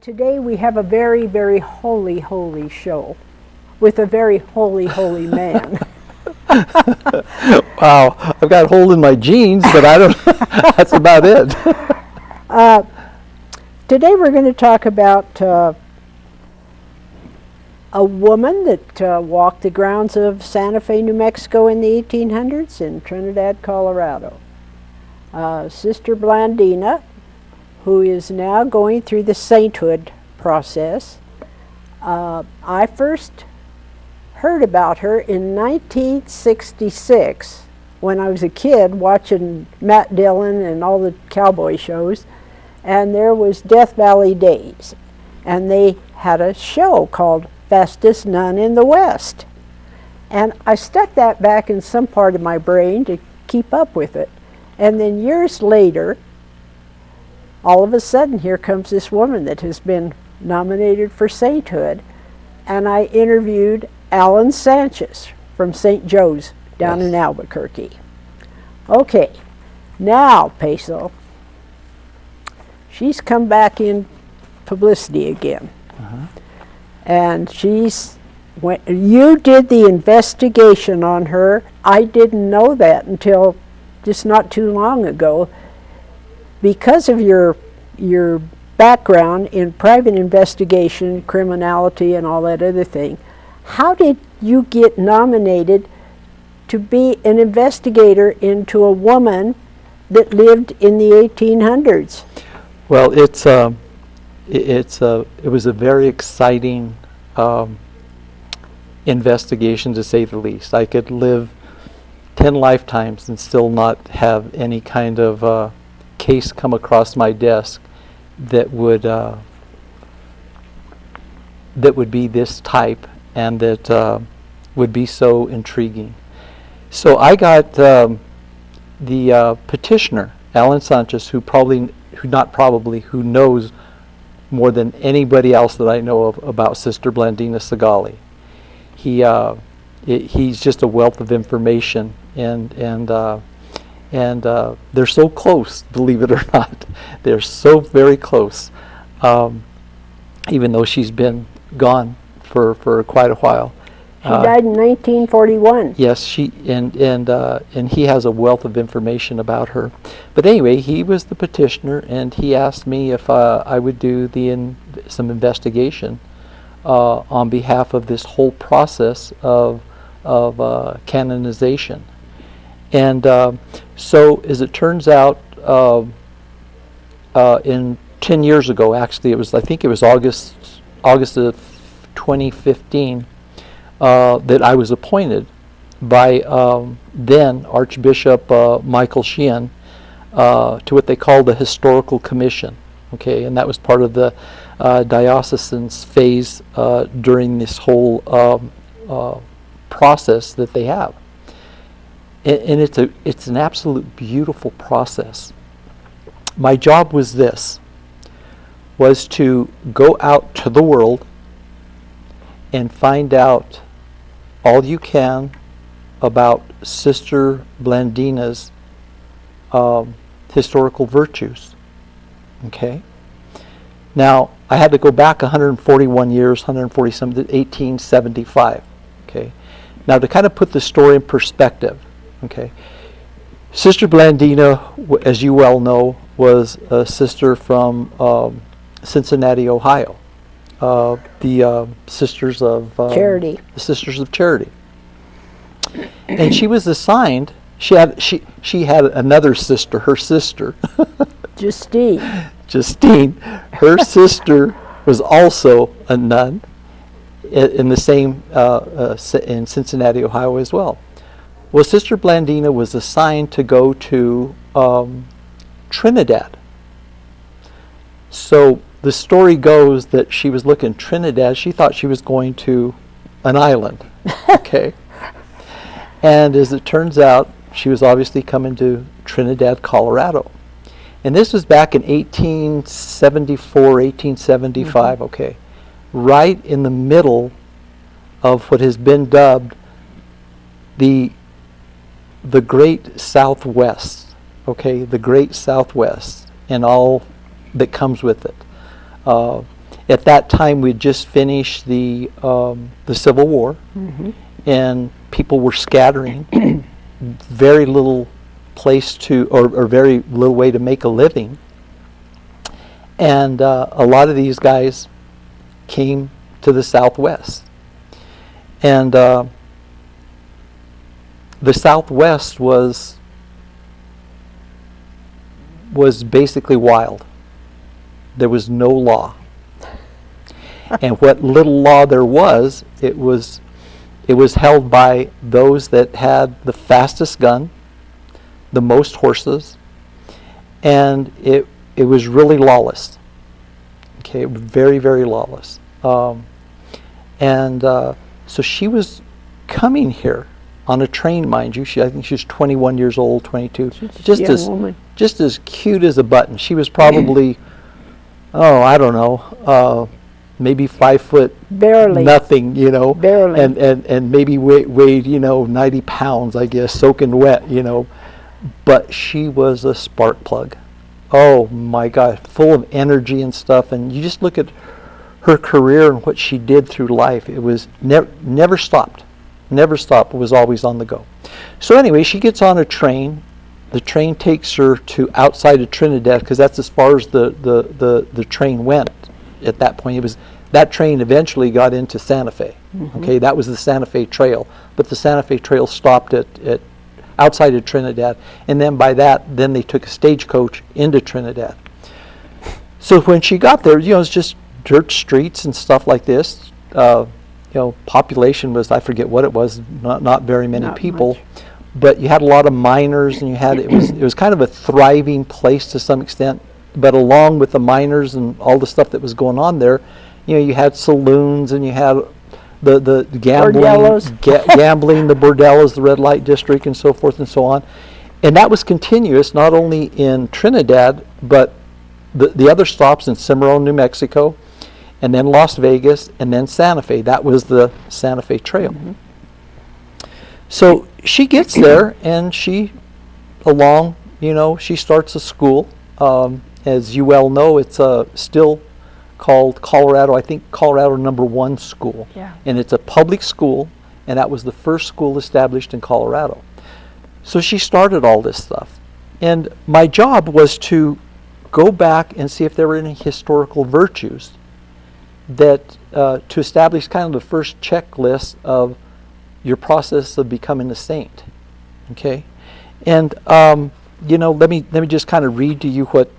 today we have a very, very holy, holy show with a very holy, holy man. Wow, I've got a hole in my jeans, but I don't, that's about it. Today we're going to talk about a woman that walked the grounds of Santa Fe, New Mexico in the 1800s and Trinidad, Colorado. Sister Bandana, who is now going through the sainthood process. I first heard about her in 1966 when I was a kid watching Matt Dillon and all the cowboy shows, and there was Death Valley Days, and they had a show called Fastest Nun in the West, and I stuck that back in some part of my brain to keep up with it. And then years later, all of a sudden here comes this woman that has been nominated for sainthood, and I interviewed Alan Sanchez from St. Joe's down in Albuquerque. Okay, now Peso, she's come back in publicity again. And you did the investigation on her. I didn't know that until just not too long ago. Because of your background in private investigation, criminality, and all that other thing, how did you get nominated to be an investigator into a woman that lived in the 1800s? Well, it was a very exciting investigation, to say the least. I could live 10 lifetimes and still not have any kind of case come across my desk that would be this type and that would be so intriguing. So I got the petitioner, Alan Sanchez, who knows more than anybody else that I know of about Sister Bandana Sigali. He's just a wealth of information, and they're so close, believe it or not. They're so very close, even though she's been gone for quite a while. She died in 1941. Yes, and he has a wealth of information about her. But anyway, he was the petitioner, and he asked me if I would do some investigation on behalf of this whole process of canonization. And so, as it turns out, in 10 years ago, actually, I think it was August of 2015. That I was appointed by then Archbishop Michael Sheehan to what they called the Historical Commission. Okay, and that was part of the diocesan phase during this whole process that they have. And it's an absolute beautiful process. My job was to go out to the world and find out all you can about Sister Bandana's historical virtues. Okay? Now, I had to go back 141 years, 140 to 1875. Okay? Now, to kind of put the story in perspective, okay? Sister Bandana, as you well know, was a sister from Cincinnati, Ohio. The Sisters of Charity. The Sisters of Charity, and she was assigned. She had another sister. Her sister, Justine. Her sister was also a nun in the same in Cincinnati, Ohio, as well. Well, Sister Bandana was assigned to go to Trinidad. So the story goes that she was looking Trinidad. She thought she was going to an island. Okay. And as it turns out, she was obviously coming to Trinidad, Colorado. And this was back in 1874, 1875, okay. Right in the middle of what has been dubbed the Great Southwest, okay, the Great Southwest, and all that comes with it. At that time, we'd just finished the Civil War, and people were scattering. Very little place to, or very little way to make a living. And a lot of these guys came to the Southwest. And the Southwest was basically wild. There was no law. And what little law there was, it was held by those that had the fastest gun, the most horses, and it was really lawless. Okay, very, very lawless. So she was coming here on a train, mind you. I think she was 21 years old, 22. Just as cute as a button. She was probably, I don't know, maybe 5 foot, barely, nothing, barely, and maybe weighed 90 pounds, I guess, soaking wet, But she was a spark plug. Oh my God, full of energy and stuff. And you just look at her career and what she did through life. It was never stopped. Never stopped. It was always on the go. So anyway, she gets on a train. The train takes her to outside of Trinidad, because that's as far as the train went at that point. That train eventually got into Santa Fe. Okay, that was the Santa Fe Trail. But the Santa Fe Trail stopped at outside of Trinidad, and then by that, then they took a stagecoach into Trinidad. So when she got there, it's just dirt streets and stuff like this. Population was, I forget what it was, not very many people, but you had a lot of miners, and it was kind of a thriving place to some extent. But along with the miners and all the stuff that was going on there, you had saloons, and you had the gambling, gambling, the bordellos, the red light district, and so forth and so on. And that was continuous, not only in Trinidad, but the other stops in Cimarron, New Mexico, and then Las Vegas, and then Santa Fe. That was the Santa Fe Trail. So she gets there, and she starts a school. As you well know, it's still called Colorado, I think Colorado #1 school. Yeah. And it's a public school, and that was the first school established in Colorado. So she started all this stuff. And my job was to go back and see if there were any historical virtues that to establish kind of the first checklist of your process of becoming a saint. Okay? And let me just kind of read to you what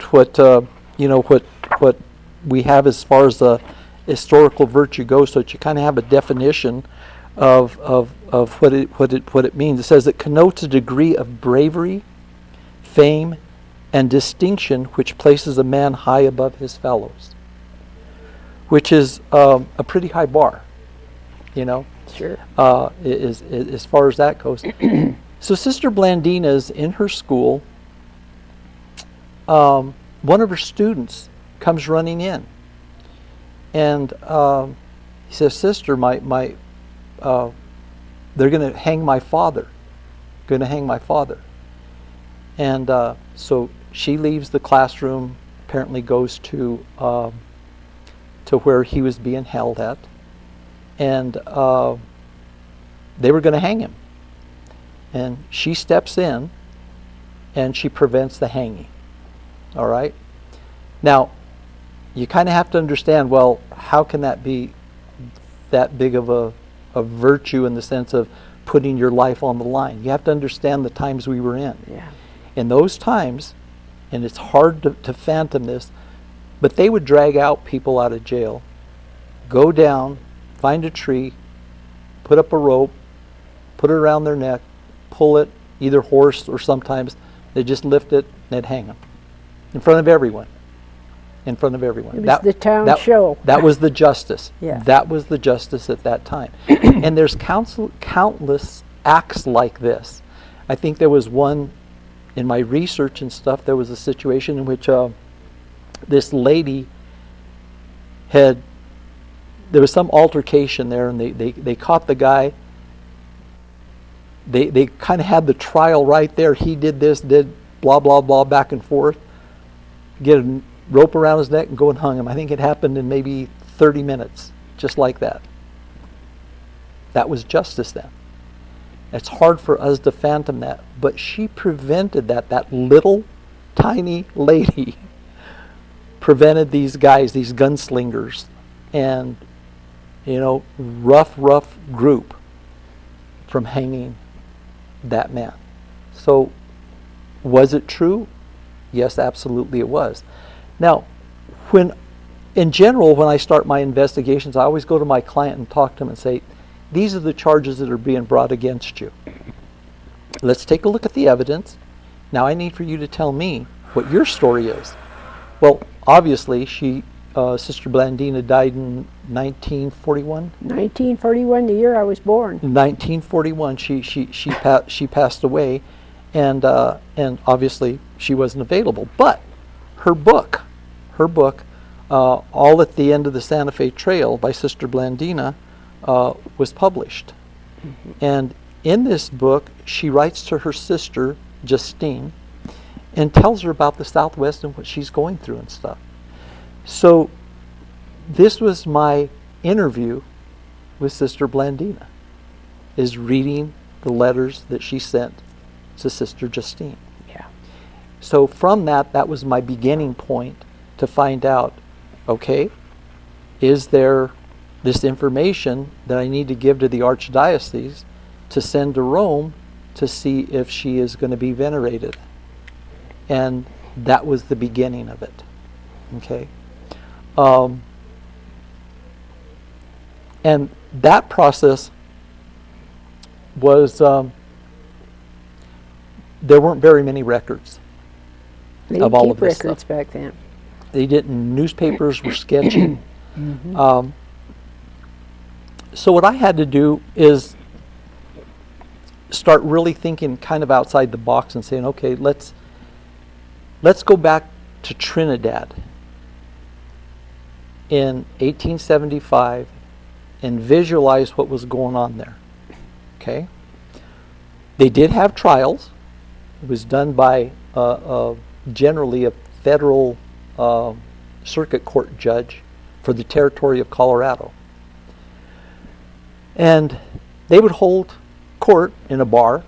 we have as far as the historical virtue goes, so that you kind of have a definition of what it means. It says it connotes a degree of bravery, fame, and distinction which places a man high above his fellows, which is a pretty high bar, Sure. As far as that goes. So Sister Blandina's in her school. One of her students comes running in, and he says, "Sister, they're going to hang my father. Going to hang my father." And so she leaves the classroom. Apparently, goes to where he was being held at, and they were going to hang him. And she steps in, and she prevents the hanging. All right. Now, you kind of have to understand, well, how can that be that big of a virtue in the sense of putting your life on the line? You have to understand the times we were in. Yeah. In those times, and it's hard to fathom this, but they would drag out people out of jail, go down, find a tree, put up a rope, put it around their neck, pull it, either horse or sometimes they'd just lift it and they'd hang them in front of everyone. In front of everyone. It was the town show. That was the justice. Yeah. That was the justice at that time. And there's countless acts like this. I think there was one in my research and stuff. There was a situation in which this lady there was some altercation there, and they caught the guy. They kind of had the trial right there. He did this, did blah, blah, blah, back and forth. Get a rope around his neck and go and hung him. I think it happened in maybe 30 minutes, just like that. That was justice then. It's hard for us to fathom that, but she prevented that. That little tiny lady prevented these guys, these gunslingers, and rough group from hanging that man. So, was it true? Yes, absolutely it was. Now, in general, when I start my investigations, I always go to my client and talk to them and say, these are the charges that are being brought against you. Let's take a look at the evidence. Now I need for you to tell me what your story is. Well, obviously, Sister Bandana died in 1941. 1941, the year I was born. In 1941, she passed away, and obviously she wasn't available. But her book, All at the End of the Santa Fe Trail by Sister Bandana, was published. Mm-hmm. And in this book, she writes to her sister, Justine, and tells her about the Southwest and what she's going through and stuff. So this was my interview with Sister Bandana, is reading the letters that she sent to Sister Justine. Yeah. So from that was my beginning point to find out, okay, is there this information that I need to give to the Archdiocese to send to Rome to see if she is going to be venerated? And that was the beginning of it. Okay. And that process was, there weren't very many records of all of this records stuff. back then. They didn't. Newspapers were sketchy. Mm-hmm. So what I had to do is start really thinking kind of outside the box and saying, okay, let's go back to Trinidad in 1875 and visualize what was going on there. Okay? They did have trials. It was done by generally a federal circuit court judge for the territory of Colorado. And they would hold court in a bar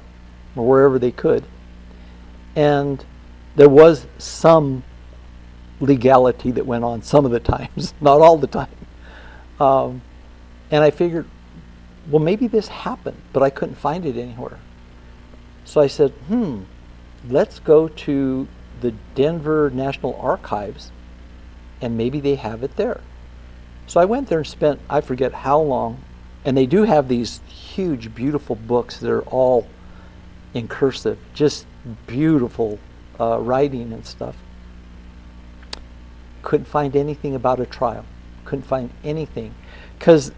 or wherever they could. And there was some legality that went on some of the times, not all the time. And I figured, well, maybe this happened, but I couldn't find it anywhere. So I said, let's go to the Denver National Archives, and maybe they have it there. So I went there and spent, I forget how long, and they do have these huge, beautiful books that are all in cursive, just beautiful writing and stuff. Couldn't find anything about a trial. Couldn't find anything, because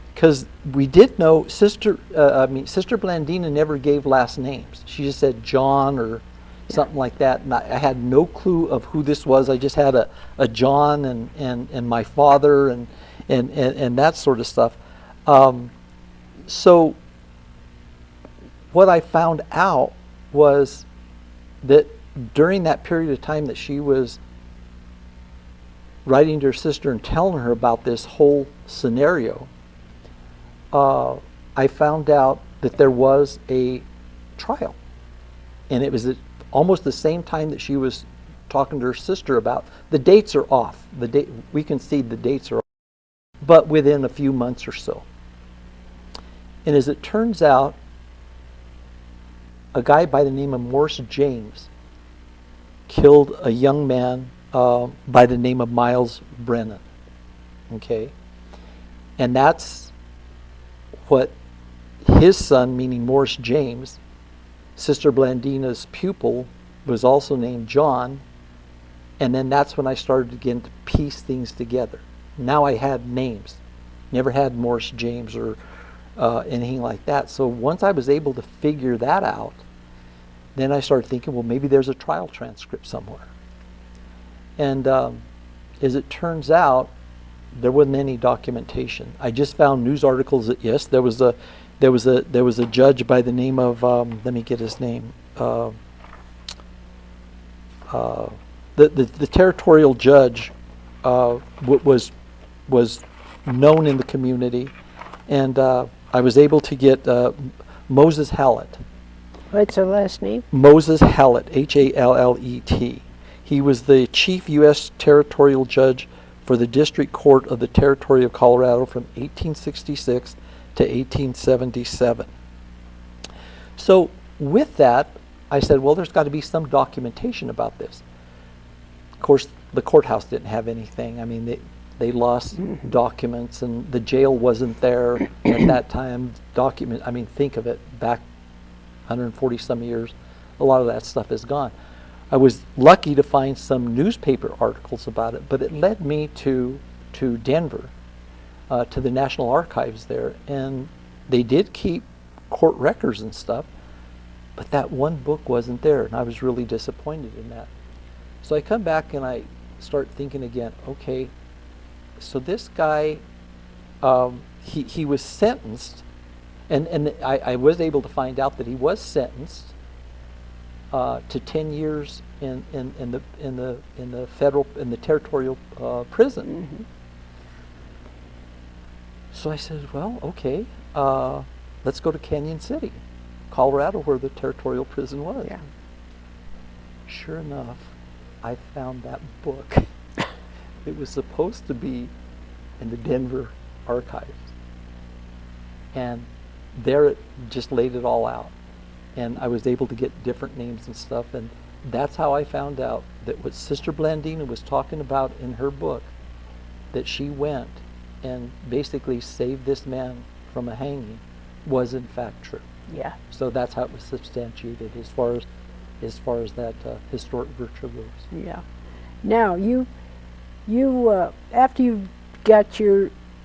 we did know Sister Bandana never gave last names. She just said John or something like that, and I had no clue of who this was. I just had a John and my father and that sort of stuff. So what I found out was that during that period of time that she was writing to her sister and telling her about this whole scenario, I found out that there was a trial. And it was at almost the same time that she was talking to her sister about. The dates are off. We can see the dates are off, but within a few months or so. And as it turns out, a guy by the name of Morris James killed a young man by the name of Miles Brennan. Okay? And that's what his son, meaning Morris James, Sister Bandana's pupil, was also named John. And then that's when I started again to piece things together. Now I had names. Never had Morris James or anything like that. So once I was able to figure that out, then I started thinking, well, maybe there's a trial transcript somewhere. And as it turns out, there wasn't any documentation. I just found news articles that yes, there was a judge by the name of let me get his name. The territorial judge was known in the community, and I was able to get Moses Hallett. What's her last name? Moses Hallett, Hallet. He was the chief U.S. territorial judge for the District Court of the Territory of Colorado from 1866 to 1877. So with that, I said, well, there's got to be some documentation about this. Of course, the courthouse didn't have anything. I mean, they lost documents, and the jail wasn't there at that time. I mean, think of it, back 140 some years, a lot of that stuff is gone. I was lucky to find some newspaper articles about it, but it led me to Denver, to the National Archives there, and they did keep court records and stuff, but that one book wasn't there, and I was really disappointed in that. So I come back and I start thinking again, okay, so this guy, he was sentenced, and I was able to find out that he was sentenced to 10 years in the territorial prison. Mm-hmm. So I said, well, okay, let's go to Canyon City, Colorado, where the territorial prison was. Yeah. Sure enough, I found that book. It was supposed to be in the Denver archives, and there it just laid it all out. And I was able to get different names and stuff, and that's how I found out that what Sister Blandina was talking about in her book, that she went and basically saved this man from a hanging, was in fact true. Yeah. So that's how it was substantiated as far as that historic virtue goes. Yeah. Now you after you got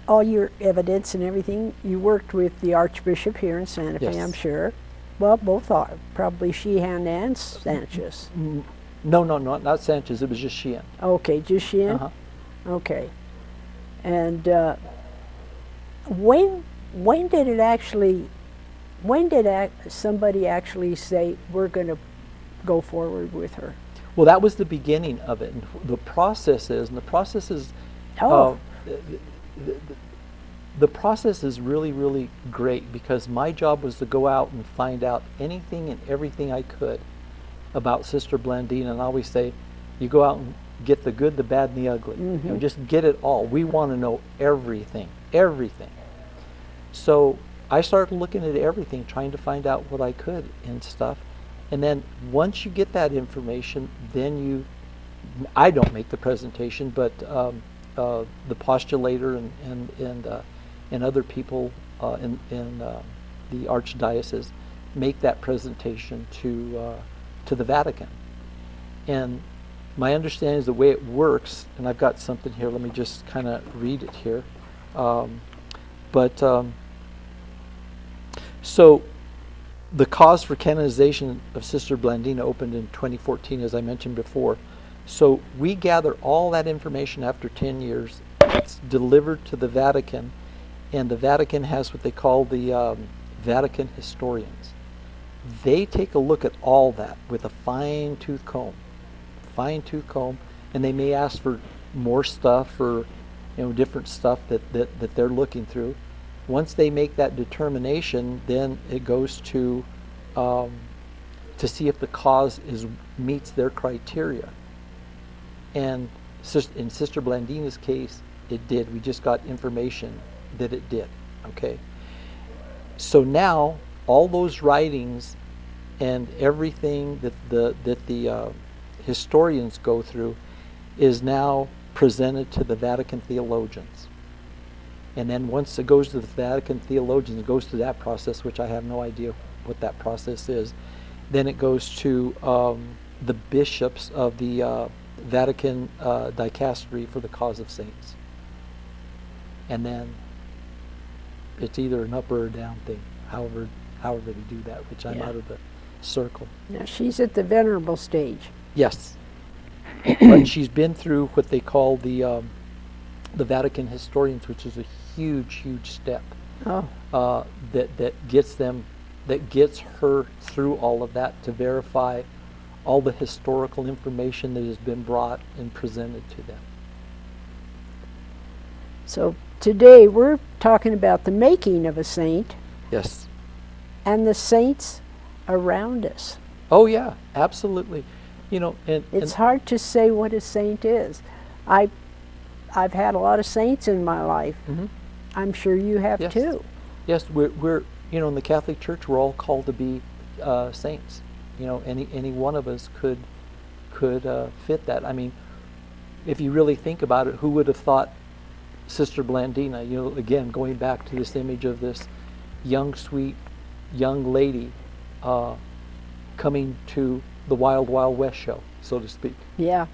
all your evidence and everything, you worked with the Archbishop here in Santa Fe, Yes. I'm sure. Well, both are probably Sheehan and Sanchez. No, not Sanchez. It was just Sheehan. Okay, just Sheehan. Uh-huh. Okay. And when did it actually? When did somebody actually say we're going to go forward with her? Well, that was the beginning of it. And the process is, Oh. The process is really, really great, because my job was to go out and find out anything and everything I could about Sister Blandina. And I always say, you go out and get the good, the bad, and the ugly. You know, just get it all. We want to know everything, everything. So I started looking at everything, trying to find out what I could and stuff. And then once you get that information, then I don't make the presentation, but the postulator and other people in the Archdiocese make that presentation to the Vatican. And my understanding is the way it works, and I've got something here, let me just kind of read it here. So the cause for canonization of Sister Blandina opened in 2014, as I mentioned before. So we gather all that information after 10 years. It's delivered to the Vatican, and the Vatican has what they call the Vatican historians. They take a look at all that with a fine-tooth comb, and they may ask for more stuff or different stuff that they're looking through. Once they make that determination, then it goes to see if the cause meets their criteria. And in Sister Blandina's case, it did. We just got information that it did. Okay. So now all those writings and everything that the historians go through is now presented to the Vatican theologians. And then once it goes to the Vatican theologians, it goes through that process, which I have no idea what that process is. Then it goes to the bishops of the Vatican dicastery for the cause of saints. And then it's either an up or a down thing, however they do that, which I'm out of the circle. Now she's at the venerable stage. Yes. But she's been through what they call the Vatican historians, which is a huge step. Oh. That gets her through all of that to verify all the historical information that has been brought and presented to them. So today we're talking about the making of a saint Yes. and the saints around us. Oh yeah, absolutely. You know, It's hard to say what a saint is. I've had a lot of saints in my life. Mhm. I'm sure you have Yes. too. Yes, we're you know, in the Catholic Church, we're all called to be saints. You know, any one of us could fit that. I mean, if you really think about it, who would have thought Sister Blandina? You know, again, going back to this image of this young, sweet, young lady coming to the Wild Wild West show, so to speak. Yeah.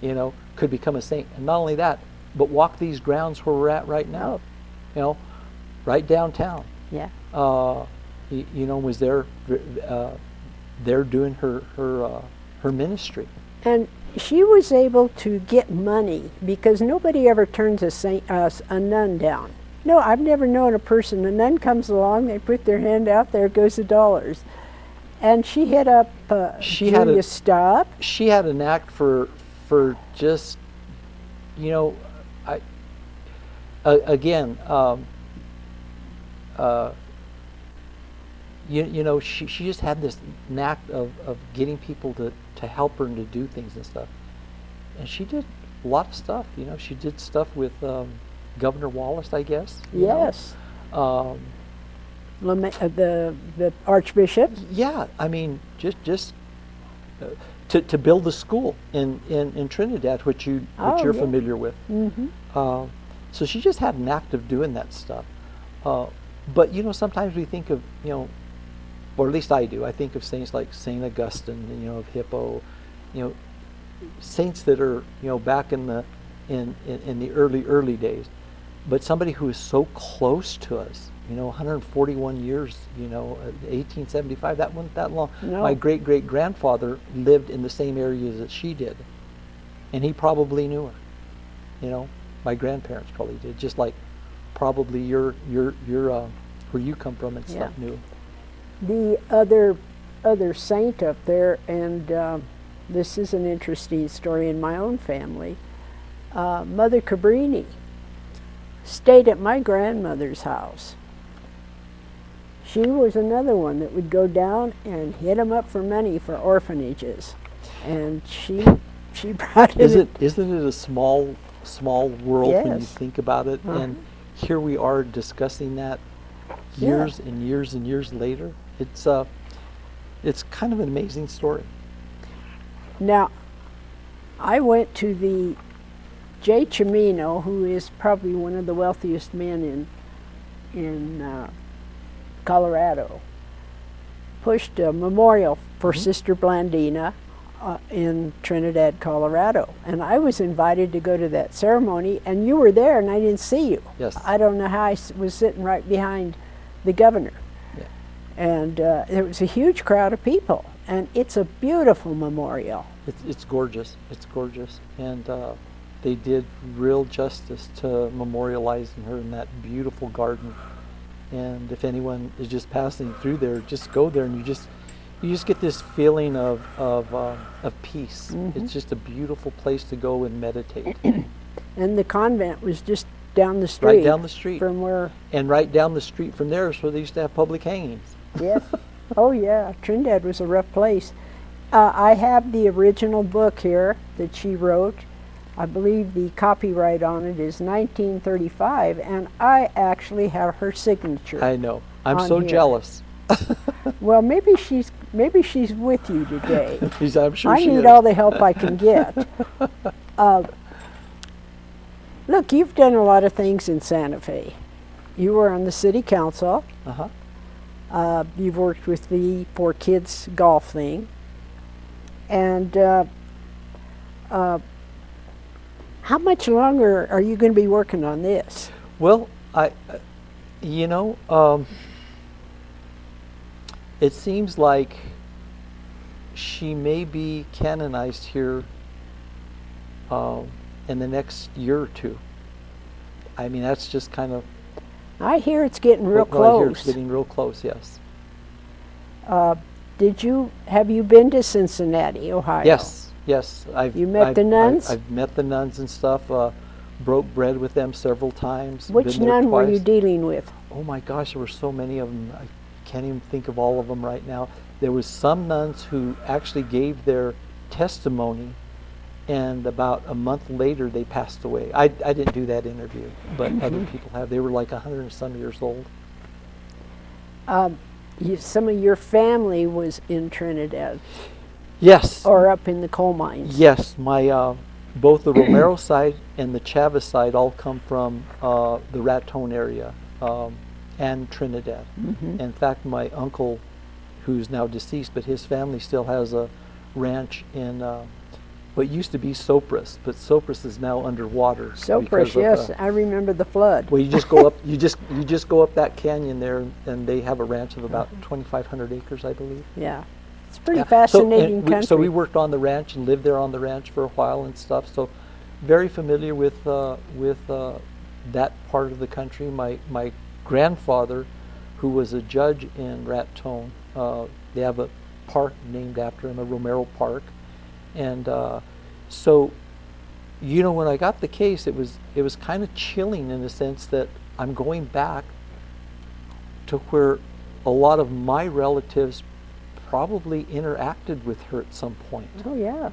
You know, could become a saint, and not only that, but walk these grounds where we're at right now. Oh. You know, right downtown. Yeah. You know, was there doing her ministry. And she was able to get money because nobody ever turns a nun down. No, I've never known a person. A nun comes along, they put their hand out, there goes the dollars. And she hit up Julia Staub. She had a knack for just, you know, you know, she just had this knack of getting people to help her and to do things and stuff. And she did a lot of stuff. You know, she did stuff with Governor Wallace, I guess. Yes. The Archbishop. Yeah, I mean, just to build a school in Trinidad, which you're yeah. familiar with. Mm-hmm. So she just had an act of doing that stuff. But you know, sometimes we think of, you know, or at least I do. I think of saints like Saint Augustine, you know, of Hippo, you know, saints that are, you know, back in the early days. But somebody who is so close to us, you know, 141 years, you know, 1875. That wasn't that long. No. My great-great-grandfather lived in the same areas that she did, and he probably knew her. You know, my grandparents probably did, just like probably your where you come from and stuff knew. The other saint up there, and this is an interesting story in my own family. Mother Cabrini stayed at my grandmother's house. She was another one that would go down and hit them up for money for orphanages, and she brought it. Isn't it a small world when you Yes. think about it? And here we are discussing that years and years and years later. It's kind of an amazing story. Now, I went to the J. Chimino, who is probably one of the wealthiest men in Colorado, pushed a memorial for Sister Blandina in Trinidad, Colorado. And I was invited to go to that ceremony, and you were there, and I didn't see you. Yes. I don't know how I was sitting right behind the governor. Yeah. And there was a huge crowd of people, and it's a beautiful memorial. It's gorgeous. It's gorgeous. And they did real justice to memorializing her in that beautiful garden. And if anyone is just passing through there, just go there, and you just get this feeling of peace. Mm-hmm. It's just a beautiful place to go and meditate. And the convent was just down the street. Right down the street. From where, And right down the street from there is where they used to have public hangings. yes. Oh yeah, Trinidad was a rough place. I have the original book here that she wrote. I believe the copyright on it is 1935, and I actually have her signature. I know. I'm on so here. jealous. Well, maybe she's with you today. I'm sure I she need is. all the help I can get. Look, you've done a lot of things in Santa Fe. You were on the city council. Uh-huh. You've worked with the 4Kids golf thing. And how much longer are you going to be working on this? Well, it seems like she may be canonized here in the next year or two. I mean, that's just kind of. I hear it's getting real well, I hear close. it's getting real close. Yes. Have you been to Cincinnati, Ohio? Yes. You met the nuns? I've met the nuns and stuff. broke bread with them several times. Which been there nun were you twice. dealing with? Oh my gosh, there were so many of them. I can't even think of all of them right now. There was some nuns who actually gave their testimony, and about a month later they passed away. I didn't do that interview, but other people have. They were like 100 and some years old. Some of your family was in Trinidad Yes. or up in the coal mines. Yes, my both the Romero side and the Chavez side all come from the Raton area and Trinidad. In fact, my uncle, who's now deceased, but his family still has a ranch in what used to be Sopris, but Sopris is now underwater. Sopris, yes, I remember the flood. Well, you just go up. You just go up that canyon there, and they have a ranch of about 2,500 acres, I believe. Yeah, it's a pretty Yeah. fascinating country. So we worked on the ranch and lived there on the ranch for a while and stuff. So very familiar with that part of the country. My grandfather, who was a judge in Raton, they have a park named after him, a Romero Park, and so when I got the case, it was kind of chilling in the sense that I'm going back to where a lot of my relatives probably interacted with her at some point. Oh yeah.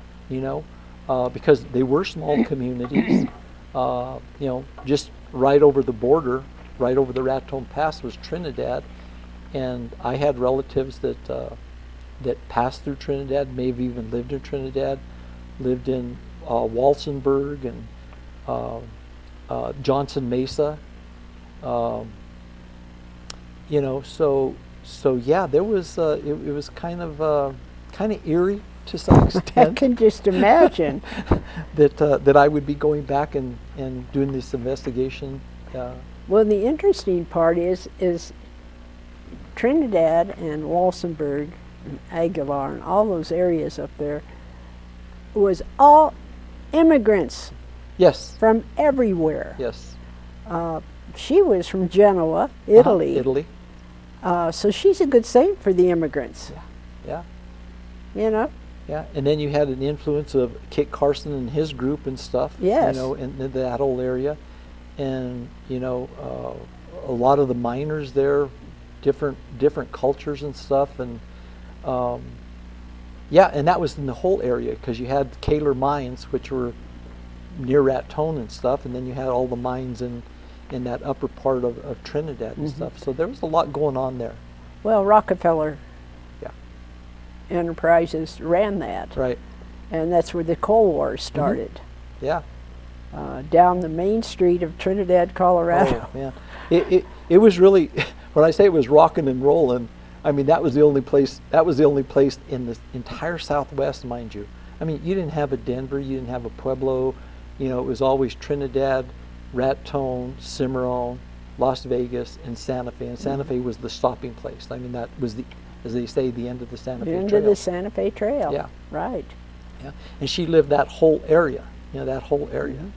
Because they were small communities. Just right over the border, right over the Raton Pass was Trinidad, and I had relatives that passed through Trinidad, may have even lived in Trinidad, lived in Walsenburg and Johnson Mesa. So yeah, there was it was kind of eerie to some I extent. can just imagine. that I would be going back and doing this investigation. Well, the interesting part is Trinidad and Walsenburg and Aguilar and all those areas up there was all immigrants Yes. from everywhere. Yes. She was from Genoa, Italy. Italy. So she's a good saint for the immigrants. Yeah. Yeah. And then you had an influence of Kit Carson and his group and stuff. Yes. In that whole area, and a lot of the miners there, different cultures and stuff, and and that was in the whole area because you had Kaler mines, which were near Raton and stuff, and then you had all the mines in that upper part of Trinidad and stuff. So there was a lot going on there. Well, Rockefeller Yeah. Enterprises ran that. Right. And that's where the Coal War started. Yeah. Down the main street of Trinidad, Colorado. Oh man, it was really, when I say it was rocking and rolling, I mean that was the only place. That was the only place in the entire Southwest, mind you. I mean, you didn't have a Denver, you didn't have a Pueblo. It was always Trinidad, Raton, Cimarron, Las Vegas, and Santa Fe. And Santa Fe was the stopping place. I mean, that was as they say, the end of the Santa Fe End Trail. of the Santa Fe Trail. Yeah. Right. Yeah. And she lived that whole area. That whole area.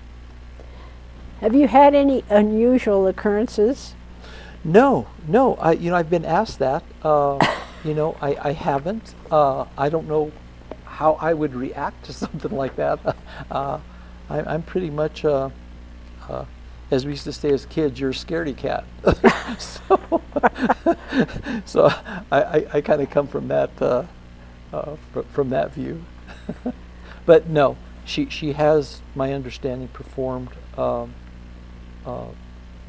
Have you had any unusual occurrences? No. I've been asked that. I haven't. I don't know how I would react to something like that. I'm pretty much, as we used to say as kids, you're a scaredy cat. so I kind of come from that view. But no, she has, my understanding, performed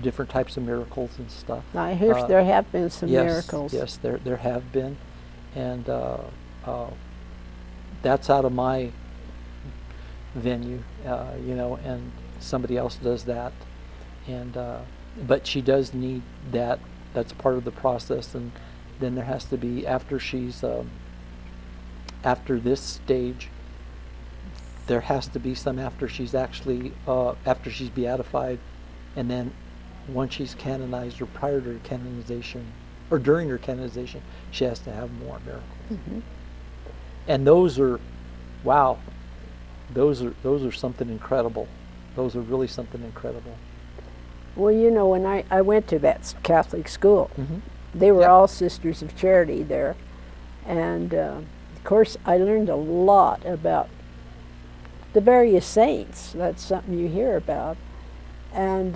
different types of miracles and stuff. I hear there have been some miracles. Yes, there have been, and that's out of my venue, and somebody else does that, and but she does need that. That's part of the process, and then there has to be after she's after this stage. There has to be some after she's actually after she's beatified, and then once she's canonized or prior to her canonization or during her canonization, she has to have more miracles. And those are, wow, those are something incredible. Those are really something incredible. Well, when I went to that Catholic school, they were all Sisters of Charity there, and of course I learned a lot about the various saints. That's something you hear about. And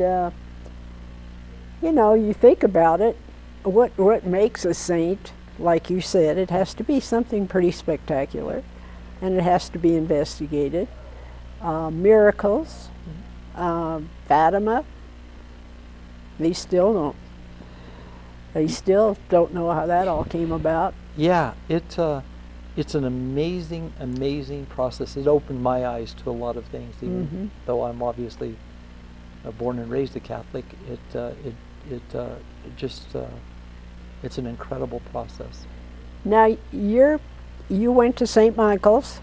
you know, you think about it, what makes a saint? Like you said, it has to be something pretty spectacular, and it has to be investigated. Miracles, Fatima, they still don't know how that all came about. Yeah, it's an amazing, amazing process. It opened my eyes to a lot of things, even though I'm obviously born and raised a Catholic. It's an incredible process. Now you went to St. Michael's.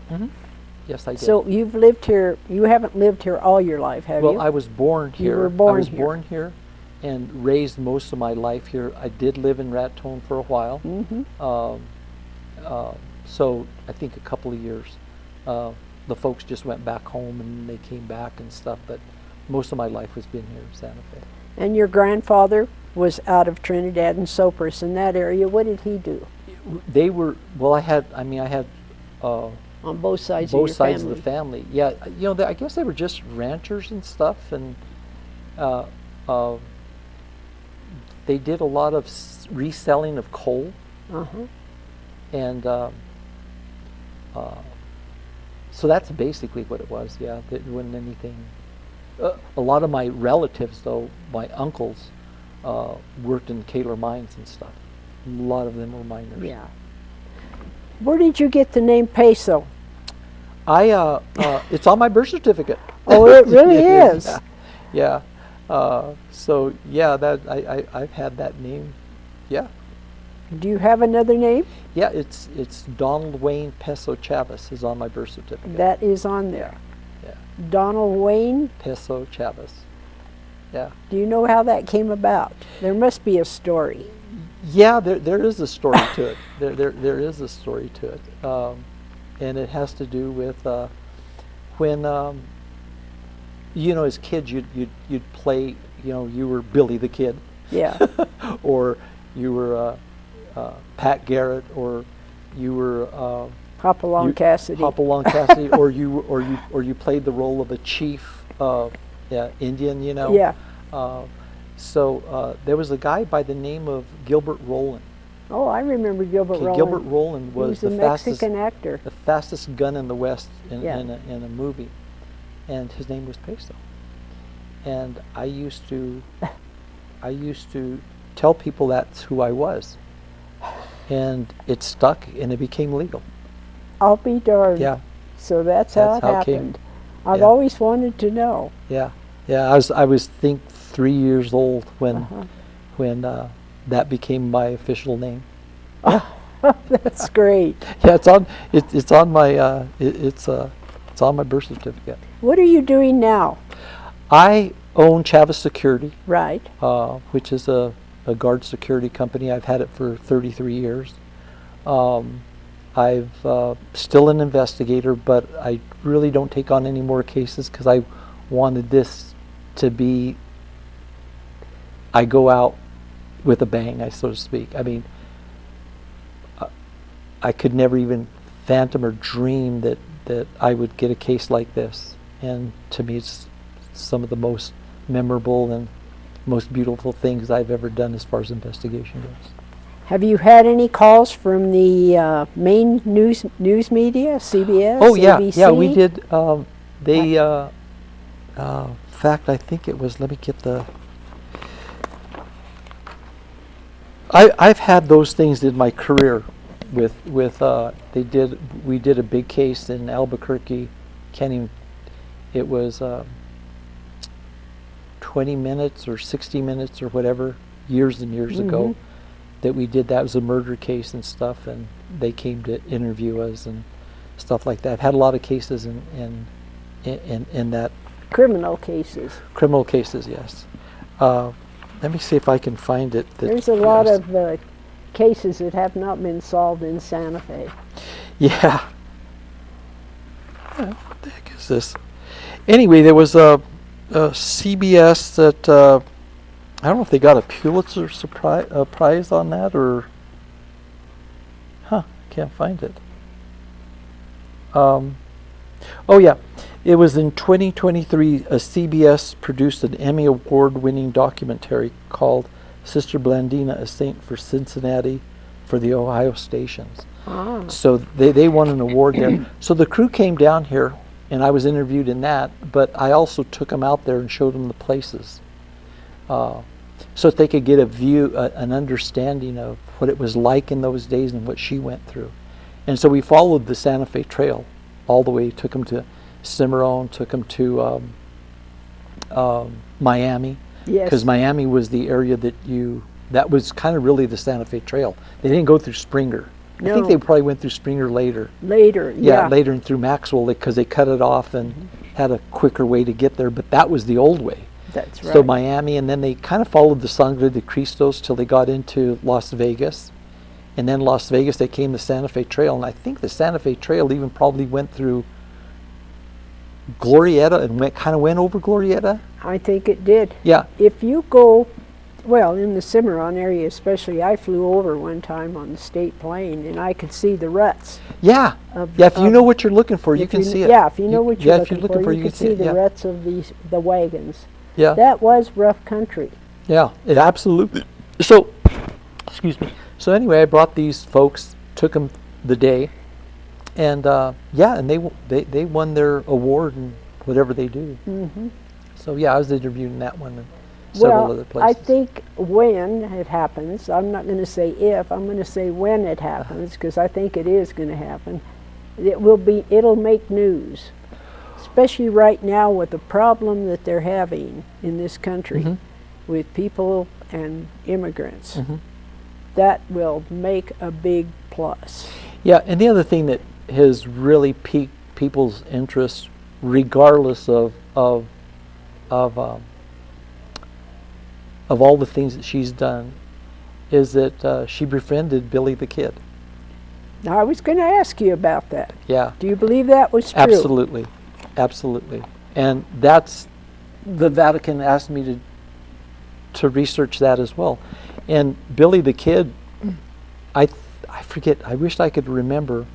Yes, I did. So you've lived here. You haven't lived here all your life, have you? Well, I was born here. You were born I was here. born here and raised most of my life here. I did live in Raton for a while. So I think a couple of years. The folks just went back home and they came back and stuff, but most of my life has been here in Santa Fe. And your grandfather was out of Trinidad and Sopris in that area. What did he do? They were, well, I had On both sides both of your sides family. of the family. Yeah, you know, I guess they were just ranchers and stuff, and they did a lot of reselling of coal, and so that's basically what it was. Yeah, there wasn't anything. A lot of my relatives, though, my uncles, worked in Kaler mines and stuff. A lot of them were miners. Yeah. Where did you get the name Peso? It's on my birth certificate. Oh, it really is. Yeah. So yeah, I've had that name. Yeah. Do you have another name? Yeah, it's Donald Wayne Peso Chavez is on my birth certificate. That is on there. Yeah. Donald Wayne. Peso Chavez. Yeah. Do you know how that came about? There must be a story. Yeah, there is a story to it. There is a story to it, and it has to do with when you know, as kids you'd play. You know, you were Billy the Kid. Yeah. Or you were Pat Garrett, or you were Hopalong Cassidy. Hopalong Cassidy, or you played the role of a chief Indian. You know. Yeah. So there was a guy by the name of Gilbert Rowland. Oh, I remember Gilbert Rowland. Gilbert Rowland was He was the a fastest Mexican actor. the fastest gun in the West in Yeah. in a movie, and his name was Peso. And I used to tell people that's who I was, and it stuck, and it became legal. I'll be darned. Yeah, So that's how it how it came. happened. I've Yeah. always wanted to know. yeah. I was think 3 years old when that became my official name. That's great. Yeah, it's on my it's on my birth certificate. What are you doing now? I own Chavez Security, Right. which is a guard security company. I've had it for 33 years. I've still an investigator, but I really don't take on any more cases because I wanted this to be, I go out with a bang, so to speak. I mean, I could never even phantom or dream that I would get a case like this. And to me, it's some of the most memorable and most beautiful things I've ever done as far as investigation goes. Have you had any calls from the main news media, CBS, Oh yeah, ABC? yeah, we did. They, in fact, I think it was. Let me get the. I've had those things in my career. With we did a big case in Albuquerque. Can't even. It was 20 minutes or 60 minutes or whatever, years and years ago, that we did that. It was a murder case and stuff, and they came to interview us and stuff like that. I've had a lot of cases in that. Criminal cases. Criminal cases, yes. Let me see if I can find it. There's a lot of cases that have not been solved in Santa Fe. Yeah. What the heck is this? Anyway, there was a CBS that I don't know if they got a Pulitzer prize on that, or can't find it. Oh yeah, It was in 2023, a CBS produced an Emmy Award-winning documentary called Sister Blandina, a Saint for Cincinnati for the Ohio stations. Ah. So they won an award there. So the crew came down here, and I was interviewed in that, but I also took them out there and showed them the places. So that they could get a view, an understanding of what it was like in those days and what she went through. And so we followed the Santa Fe Trail all the way, took them to Cimarron, took them to Miami. Yes. Because Miami was the area that was kind of really the Santa Fe Trail. They didn't go through Springer. I think they probably went through Springer later. Later, yeah. Later and through Maxwell, because they cut it off and had a quicker way to get there, but that was the old way. That's right. So Miami, and then they kind of followed the Sangre de Cristos till they got into Las Vegas. And then Las Vegas, they came the Santa Fe Trail, and I think the Santa Fe Trail even probably went through Glorieta and went over Glorieta. I think it did. Yeah. If you go, well, in the Cimarron area especially, I flew over one time on the state plane, and I could see the ruts. Yeah. If you know what you're looking for, you can see it. Yeah, if you know what you're if looking for, you can see the ruts of the wagons. Yeah. That was rough country. Yeah, it absolutely. So, excuse me. So anyway, I brought these folks, took them the day, and and they won their award in whatever they do. Mm-hmm. So yeah, I was interviewed in that one and several other places. I think when it happens, I'm not going to say if, I'm going to say when it happens, because I think it is going to happen. It'll make news, especially right now with the problem that they're having in this country with people and immigrants. That will make a big plus. Yeah, and the other thing that has really piqued people's interest, regardless of all the things that she's done, is that she befriended Billy the Kid. Now, I was going to ask you about that. Yeah. Do you believe that was true? Absolutely. Absolutely. And that's, the Vatican asked me to research that as well. And Billy the Kid, I forget, I wish I could remember,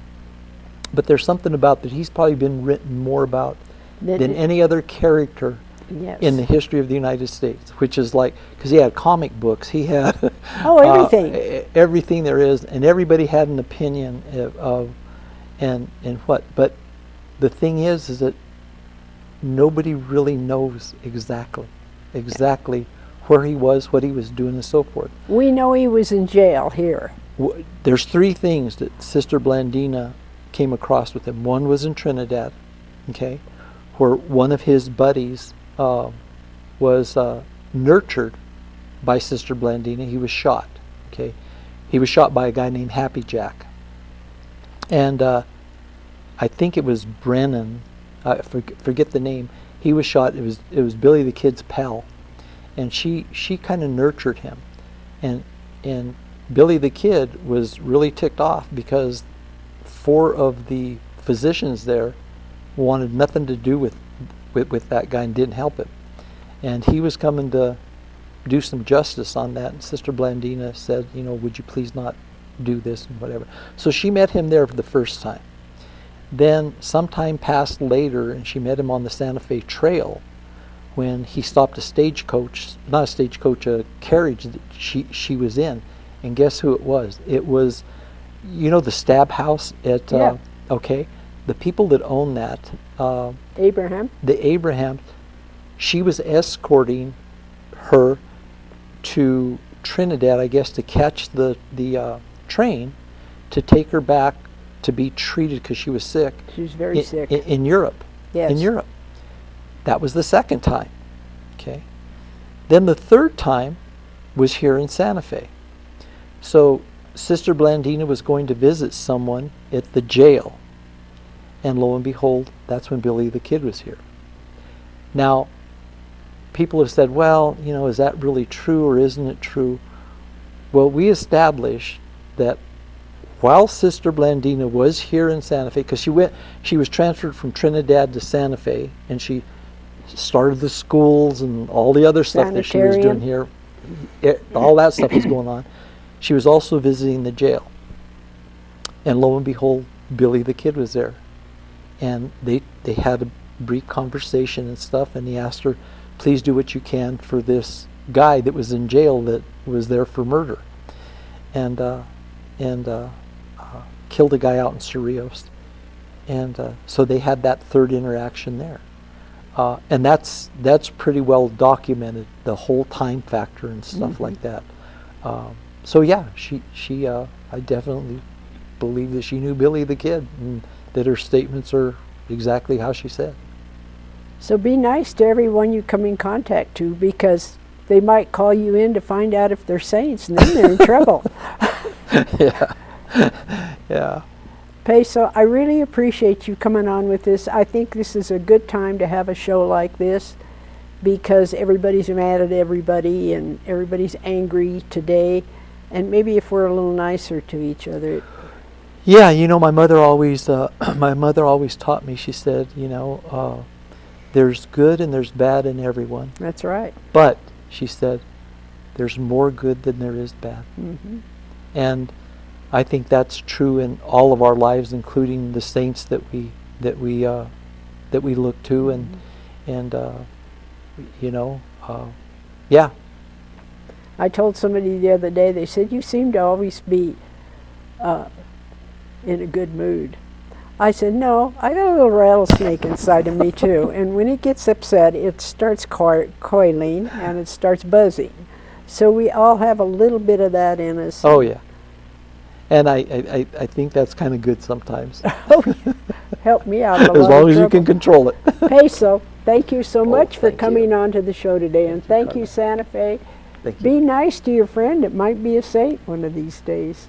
but there's something about that he's probably been written more about than any other character in the history of the United States, which is like, because he had comic books, he had everything. Everything there is, and everybody had an opinion of and what. But the thing is that nobody really knows exactly where he was, what he was doing, and so forth. We know he was in jail here. There's three things that Sister Blandina came across with him. One was in Trinidad, okay, where one of his buddies was nurtured by Sister Blandina. He was shot, okay. He was shot by a guy named Happy Jack. And I think it was Brennan, I forget the name. He was shot, it was Billy the Kid's pal. And she kind of nurtured him, and Billy the Kid was really ticked off because 4 of the physicians there wanted nothing to do with that guy and didn't help him, and he was coming to do some justice on that. And Sister Blandina said, would you please not do this and whatever. So she met him there for the first time. Then some time passed later, and she met him on the Santa Fe Trail, when he stopped a stagecoach, not a stagecoach, a carriage that she was in. And guess who it was? It was, the Stab House at, okay, the people that own that. Abraham? The Abraham, she was escorting her to Trinidad, I guess, to catch the train to take her back to be treated because she was sick. She was very sick. In Europe. Yes. In Europe. That was the second time, okay? Then the third time was here in Santa Fe. So Sister Blandina was going to visit someone at the jail, and lo and behold, that's when Billy the Kid was here. Now, people have said, well, is that really true or isn't it true? Well, we established that while Sister Blandina was here in Santa Fe, because she was transferred from Trinidad to Santa Fe, and she started the schools and all the other stuff that she was doing here. All that stuff was going on. She was also visiting the jail. And lo and behold, Billy the Kid was there. And they had brief conversation and stuff, and he asked her, please do what you can for this guy that was in jail that was there for murder, and killed a guy out in Cerrillos. And so they had that third interaction there. And that's pretty well documented, the whole time factor and stuff like that. So yeah, she I definitely believe that she knew Billy the Kid, and that her statements are exactly how she said. So be nice to everyone you come in contact to, because they might call you in to find out if they're saints, and then they're in trouble. Yeah. Yeah. Peso, I really appreciate you coming on with this. I think this is a good time to have a show like this, because everybody's mad at everybody and everybody's angry today, and maybe if we're a little nicer to each other. Yeah, you know, my mother always taught me. She said, you know, there's good and there's bad in everyone. That's right. But she said, there's more good than there is bad. And I think that's true in all of our lives, including the saints that we look to, and you know, yeah. I told somebody the other day, they said, you seem to always be in a good mood. I said, no, I got a little rattlesnake inside of me too, and when it gets upset, it starts coiling and it starts buzzing. So we all have a little bit of that in us. Oh yeah. And I think that's kind of good sometimes. Help me out. As long as you can control it. Peso, thank you so much for thank coming you. on to the show today, and thank you, Santa Fe. Thank you. Be nice to your friend. It might be a saint one of these days.